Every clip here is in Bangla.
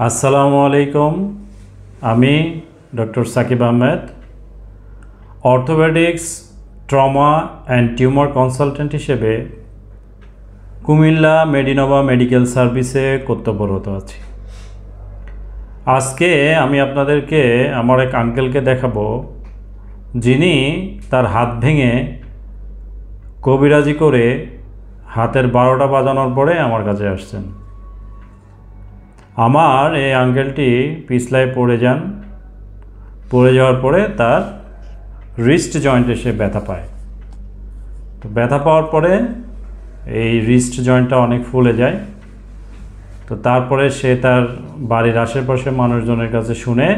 আসসালামু আলাইকুম। আমি doctor Sakib Ahmed, orthopaedics, trauma and tumour consultant হিসেবে কুমিল্লা মেডিনোভা মেডিকেল সার্ভিসে কর্তব্যরত আছি। আজকে আমি আপনাদেরকে আমার এক আঙ্কেলকে দেখাবো, যিনি তার হাত ভেঙে কবিরাজি করে হাতের 12টা বাজানোর পরে আমার কাছে আসছেন। আমার এই আঙ্কেলটি পিছলায় পড়ে যাওয়ার পরে তার রিস্ট জয়েন্টে সে ব্যথা পায়। তো ব্যথা পাওয়ার পরে এই রিস্ট জয়েন্টটা অনেক ফুলে যায়। তো তারপরে সে তার বাড়ির আশেপাশে মানুষজনের কাছে শুনে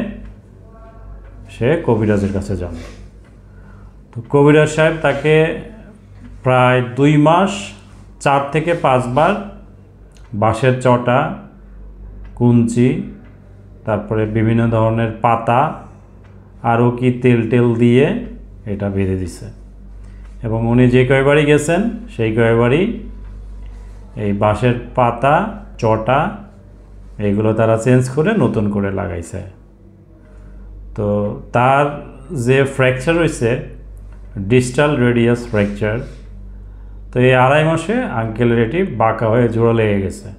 সে কবিরাজের কাছে যান। তো কবিরাজ সাহেব তাকে প্রায় 2 মাস 4 থেকে 5 বার বাঁশের চটা, কুঞ্চি, তারপরে বিভিন্ন ধরনের পাতা, আরও কি তেল দিয়ে এটা বেঁধে দিছে। এবং উনি যে কয়বারই গেছেন সেই কয়বারই এই বাঁশের পাতা, চটা এগুলো তারা চেঞ্জ করে নতুন করে লাগাইছে। তো তার যে ফ্র্যাকচার হয়েছে, ডিস্টাল রেডিয়াস ফ্র্যাকচার, তো এই 2.5 মাসে আঙ্কেলের এটি বাঁকা হয়ে জোড়া লেগে গেছে।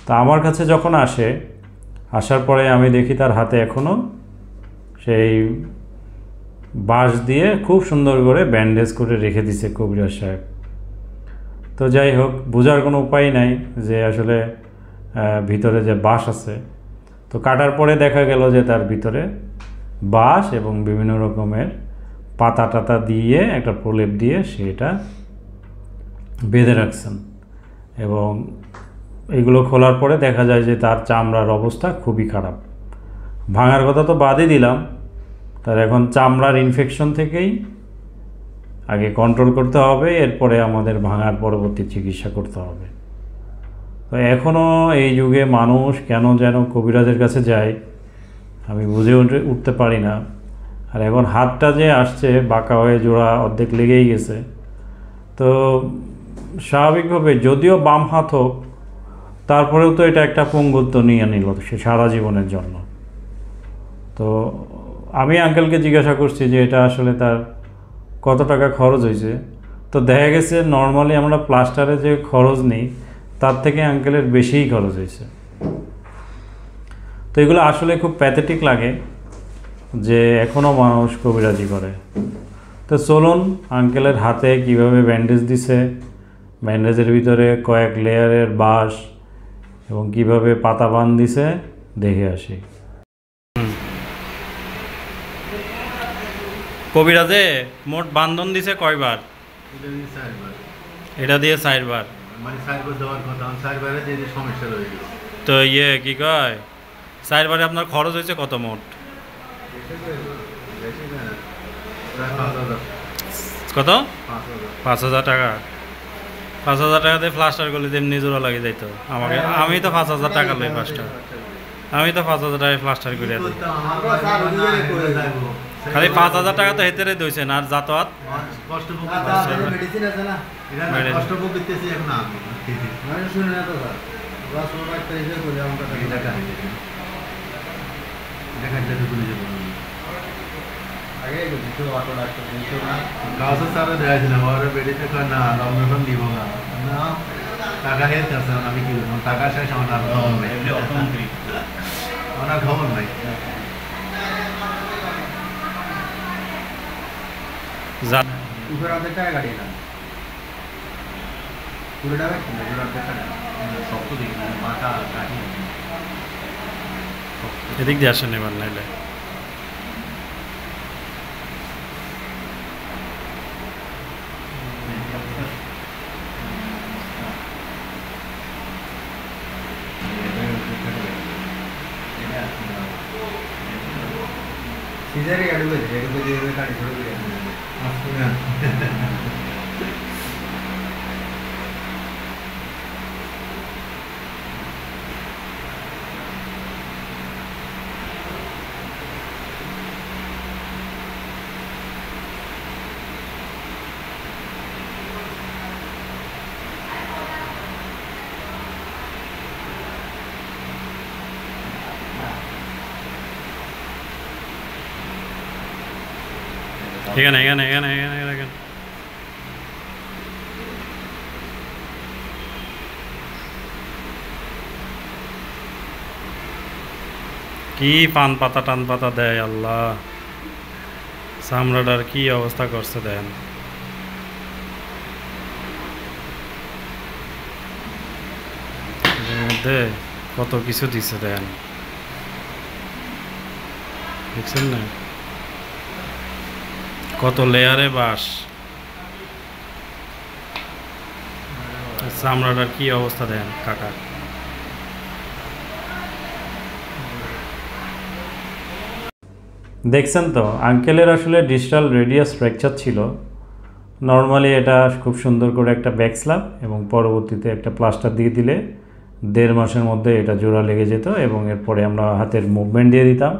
তা আমার কাছে যখন আসার পরে আমি দেখি তার হাতে এখনও সেই বাঁশ দিয়ে খুব সুন্দর করে ব্যান্ডেজ করে রেখে দিছে কবিরাজ সাহেব। তো যাই হোক, বোঝার কোনো উপায় নাই যে আসলে ভিতরে যে বাঁশ আছে। তো কাটার পরে দেখা গেল যে তার ভিতরে বাঁশ এবং বিভিন্ন রকমের পাতা টাতা দিয়ে একটা প্রলেপ দিয়ে সেটা বেঁধে রাখছেন। এবং এগুলো খোলার পরে দেখা যায় যে তার চামড়ার অবস্থা খুবই খারাপ। ভাঙার কথা তো বাদই দিলাম, তার এখন চামড়ার ইনফেকশন থেকেই আগে কন্ট্রোল করতে হবে, এরপরে আমাদের ভাঙার পরবর্তী চিকিৎসা করতে হবে। তো এখনও এই যুগে মানুষ কেন যেন কবিরাজের কাছে যায় আমি বুঝে উঠতে পারি না। আর এখন হাতটা যে আসছে বাঁকা হয়ে জোড়া অর্ধেক লেগেই গেছে। তো স্বাভাবিকভাবে যদিও বাম হাত হোক, তারপরেও তো এটা একটা পঙ্গুত্ব নিয়ে নিল সে সারা জীবনের জন্য। তো আমি আঙ্কেলকে জিজ্ঞাসা করছি যে এটা আসলে তার কত টাকা খরচ হয়েছে। তো দেখা গেছে নর্মালি আমরা প্লাস্টারে যে খরচ নিই তার থেকে আঙ্কেলের বেশিই খরচ হয়েছে। তো এগুলো আসলে খুব প্যাথেটিক লাগে যে এখনও মানুষ কবিরাজি করে। তো চলুন আঙ্কেলের হাতে কিভাবে ব্যান্ডেজ দিছে, ব্যান্ডেজের ভিতরে কয়েক লেয়ারের বাঁশ এবং কিভাবে পাতা বান দিছে দেখে আসি। কবিরাজে মোট বান্ধন দিছে কয়বার? এটা দিয়ে 4 বার। মানে 4 বার দেওয়ার কথা, 4 বারে যে সমস্যা রয়ে গেছে। তো কি কয় 4 বারে আপনার খরচ হয়েছে কত মোট? কত? 5,000 টাকা। 5,000 টাকা দিয়ে প্লাস্টার করলে তেমনি জোড়া লাগে যাইতো আমাকে। আমি তো 5,000 টাকা লই প্লাস্টার, আমি তো 5,000 টাকায় প্লাস্টার করে দিই। খালি 5,000 টাকা তো হেতেরে দইছেন আর যাতায়াত টাকা হেলতে আছে, আমি কি বলবো, টাকা শেষ আমার ওনার খবর নাই। এদিক দিয়ে আসেন এবার নাইলে। সিজারে আড়ুবে যেগুলো দিয়ে কাটি ছোট করে আসলে এখানে এখানে এখানে এখানে এখানে কি পান পাতা টান পাতা দেয় আল্লাহ, চামড়াটার কি অবস্থা করছে দেন। এর মধ্যে কত কিছু দিছে দেন, দেখছেন না কত লেয়ারে বাস। চামড়াটার কি অবস্থা দেন কাকা। দেখছেন তো আঙ্কেলের আসলে ডিজিটাল রেডিয়াস ফ্র্যাকচার ছিল। নর্মালি এটা খুব সুন্দর করে একটা ব্যাক স্ল্যাব এবং পরবর্তীতে একটা প্লাস্টার দিয়ে দিলে 1.5 মাসের মধ্যে এটা জোড়া লেগে যেত এবং এরপরে আমরা হাতের মুভমেন্ট দিয়ে দিতাম,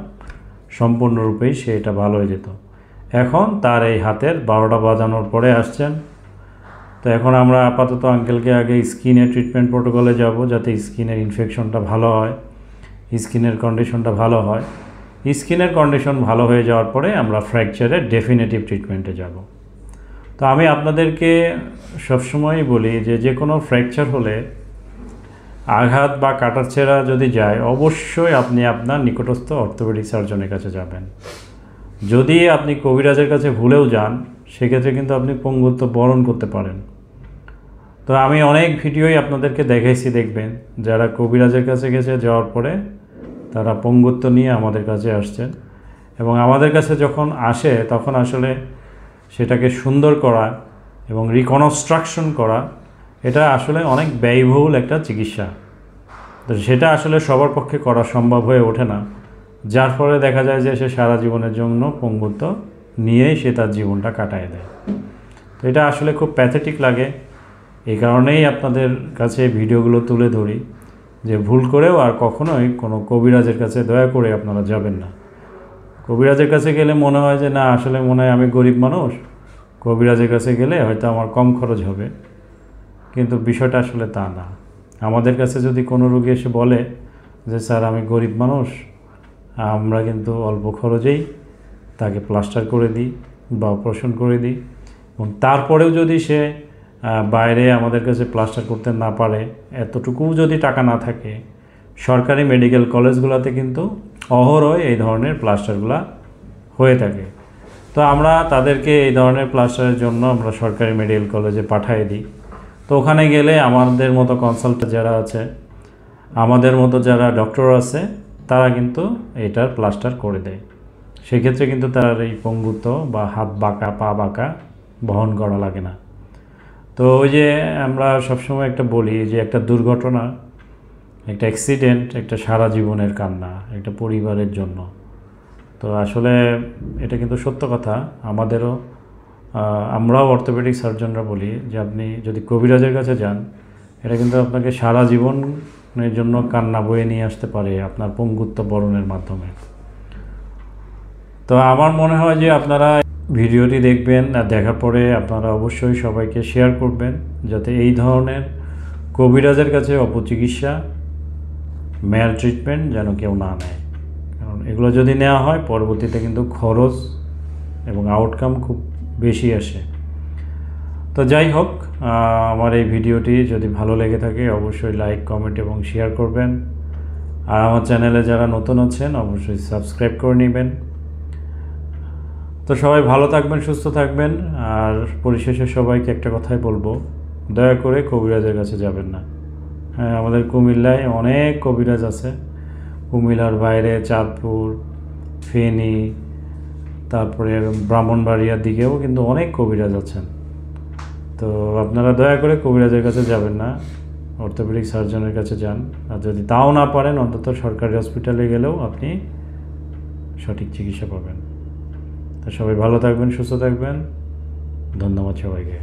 সম্পূর্ণরূপেই সে এটা ভালো হয়ে যেত। এখন তার এই হাতের 12টা বাজানোর পরে আসছেন। তো এখন আমরা আপাতত আঙ্কেলকে আগে স্কিনের ট্রিটমেন্ট প্রোটোকলে যাব, যাতে স্কিনের ইনফেকশনটা ভালো হয়, স্কিনের কন্ডিশনটা ভালো হয়। স্কিনের কন্ডিশন ভালো হয়ে যাওয়ার পরে আমরা ফ্র্যাকচারের ডেফিনেটিভ ট্রিটমেন্টে যাব। তো আমি আপনাদেরকে সবসময়ই বলি যে কোনো ফ্র্যাকচার হলে আঘাত বা কাটাছেঁড়া যদি যায়, অবশ্যই আপনি আপনার নিকটস্থ অর্থোপেডিক সার্জনের কাছে যাবেন। যদি আপনি কবিরাজের কাছে ভুলেও যান, সেক্ষেত্রে কিন্তু আপনি পঙ্গুত্ব বরণ করতে পারেন। তো আমি অনেক ভিডিওই আপনাদেরকে দেখাইছি, দেখবেন যারা কবিরাজের কাছে গেছে, যাওয়ার পরে তারা পঙ্গুত্ব নিয়ে আমাদের কাছে আসছেন। এবং আমাদের কাছে যখন আসে তখন আসলে সেটাকে সুন্দর করা এবং রিকনস্ট্রাকশন করা, এটা আসলে অনেক ব্যয়বহুল একটা চিকিৎসা। তো সেটা আসলে সবার পক্ষে করা সম্ভব হয়ে ওঠে না, যার ফলে দেখা যায় যে সে সারা জীবনের জন্য পঙ্গুত্ব নিয়েই সে তার জীবনটা কাটায় দেয়। তো এটা আসলে খুব প্যাথেটিক লাগে। এই কারণেই আপনাদের কাছে ভিডিওগুলো তুলে ধরি যে ভুল করেও আর কখনোই কোনো কবিরাজের কাছে দয়া করে আপনারা যাবেন না। কবিরাজের কাছে গেলে মনে হয় যে না, আসলে মনে হয় আমি গরিব মানুষ, কবিরাজের কাছে গেলে হয়তো আমার কম খরচ হবে, কিন্তু বিষয়টা আসলে তা না। আমাদের কাছে যদি কোনো রোগী এসে বলে যে স্যার আমি গরিব মানুষ, আমরা কিন্তু অল্প খরচেই তাকে প্লাস্টার করে দিই বা অপারেশন করে দিই, এবং তারপরেও যদি সে বাইরে আমাদের কাছে প্লাস্টার করতে না পারে, এতটুকুও যদি টাকা না থাকে, সরকারি মেডিকেল কলেজগুলোতে কিন্তু অহরহ এই ধরনের প্লাস্টারগুলো হয়ে থাকে। তো আমরা তাদেরকে এই ধরনের প্লাস্টারের জন্য আমরা সরকারি মেডিকেল কলেজে পাঠিয়ে দিই। তো ওখানে গেলে আমাদের মতো কনসালটেন্ট যারা আছে, আমাদের মতো যারা ডক্টর আছে, তারা কিন্তু এটার প্লাস্টার করে দেয়। সেক্ষেত্রে কিন্তু তার এই পঙ্গুত্ব বা হাত বাঁকা পা বাঁকা বহন করা লাগে না। তো ওই যে আমরা সবসময় একটা বলি যে একটা দুর্ঘটনা, একটা অ্যাক্সিডেন্ট, একটা সারা জীবনের কান্না একটা পরিবারের জন্য। তো আসলে এটা কিন্তু সত্য কথা। আমরাও অর্থোপেডিক সার্জনরা বলি যে আপনি যদি কবিরাজের কাছে যান, এটা কিন্তু আপনাকে সারা জীবনের জন্য কান্না বয়ে নিয়ে আসতে পারে আপনার পঙ্গুত্ব বরণের মাধ্যমে। তো আমার মনে হয় যে আপনারা ভিডিওটি দেখবেন, আর দেখার পরে আপনারা অবশ্যই সবাইকে শেয়ার করবেন, যাতে এই ধরনের কবিরাজের কাছে অপচিকিৎসা, ম্যাল ট্রিটমেন্ট যেন কেউ না নেয়। কারণ এগুলো যদি নেওয়া হয়, পরবর্তীতে কিন্তু খরচ এবং আউটকাম খুব বেশি আসে। তো যাই হোক, আমার এই ভিডিওটি যদি ভালো লেগে থাকে অবশ্যই লাইক, কমেন্ট এবং শেয়ার করবেন। আর আমার চ্যানেলে যারা নতুন আছেন অবশ্যই সাবস্ক্রাইব করে নেবেন। তো সবাই ভালো থাকবেন, সুস্থ থাকবেন। আর পরিশেষে সবাইকে একটা কথাই বলবো, দয়া করে কবিরাজের কাছে যাবেন না। হ্যাঁ, আমাদের কুমিল্লায় অনেক কবিরাজ আছে। কুমিল্লার বাইরে চাঁদপুর, ফেনী, তারপরে ব্রাহ্মণবাড়িয়ার দিকেও কিন্তু অনেক কবিরাজ আছেন। তো আপনারা দয়া করে কবিরাজের কাছে যাবেন না, অর্থোপেডিক সার্জনের কাছে যান। আর যদি তাও না পারেন, অন্তত সরকারি হসপিটালে গেলেও আপনি সঠিক চিকিৎসা পাবেন। তো সবাই ভালো থাকবেন, সুস্থ থাকবেন। ধন্যবাদ সবাইকে।